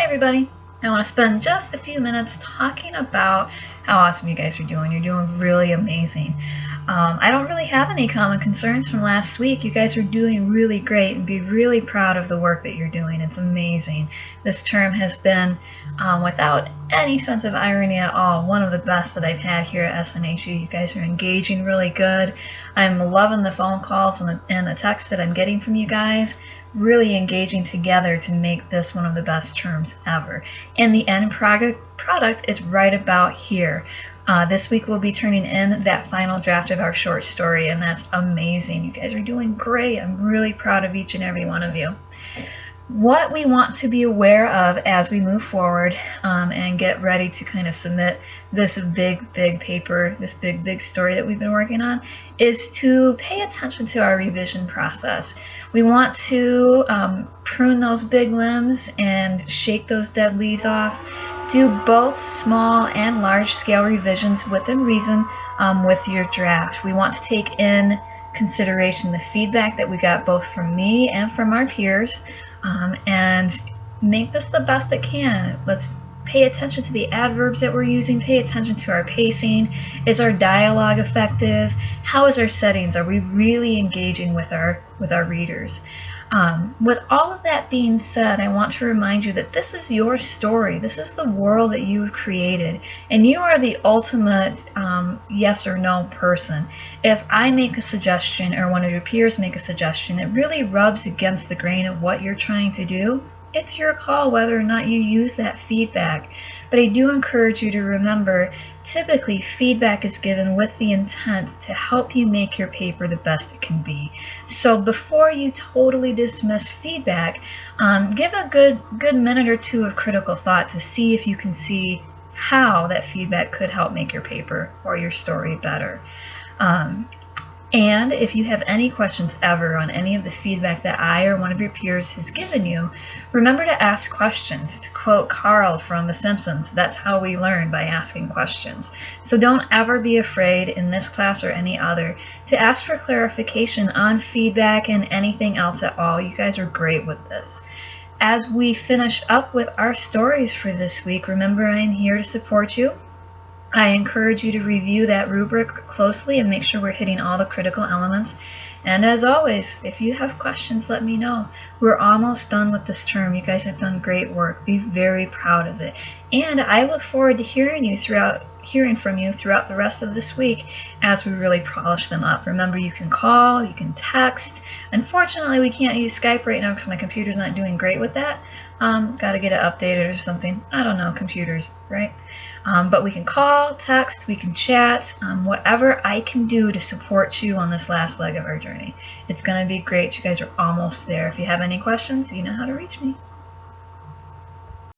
everybody. I want to spend just a few minutes talking about how awesome you guys are doing. You're doing really amazing. I don't really have any common concerns from last week. You guys are doing really great and be really proud of the work that you're doing. It's amazing. This term has been, without any sense of irony at all, one of the best that I've had here at SNHU. You guys are engaging really good. I'm loving the phone calls and the texts that I'm getting from you guys. Really engaging together to make this one of the best terms ever. And the end product is right about here. This week we'll be turning in that final draft of our short story, and that's amazing. You guys are doing great. I'm really proud of each and every one of you. What we want to be aware of as we move forward and get ready to kind of submit this big paper, this big story that we've been working on, is to pay attention to our revision process. We want to prune those big limbs and shake those dead leaves off. Do both small and large scale revisions within reason with your draft. We want to take in consideration the feedback that we got both from me and from our peers, and make this the best it can. Let's pay attention to the adverbs that we're using, pay attention to our pacing. Is our dialogue effective? How is our settings? Are we really engaging with our readers? With all of that being said, I want to remind you that this is your story. This is the world that you've created, and you are the ultimate yes or no person. If I make a suggestion or one of your peers make a suggestion that really rubs against the grain of what you're trying to do, it's your call whether or not you use that feedback. But I do encourage you to remember, typically feedback is given with the intent to help you make your paper the best it can be. So before you totally dismiss feedback, give a good minute or two of critical thought to see if you can see how that feedback could help make your paper or your story better. And if you have any questions ever on any of the feedback that I or one of your peers has given you, remember to ask questions. To quote Carl from The Simpsons, that's how we learn, by asking questions. So don't ever be afraid in this class or any other to ask for clarification on feedback and anything else at all. You guys are great with this. As we finish up with our stories for this week, remember I'm here to support you. I encourage you to review that rubric closely and make sure we're hitting all the critical elements. And as always, if you have questions, let me know. We're almost done with this term. You guys have done great work. Be very proud of it. And I look forward to hearing from you throughout the rest of this week as we really polish them up. Remember, you can call, you can text. Unfortunately, we can't use Skype right now because my computer's not doing great with that. Got to get it updated or something. I don't know, computers, right? But we can call, text, we can chat, whatever I can do to support you on this last leg of our journey. It's going to be great. You guys are almost there. If you have any questions, you know how to reach me.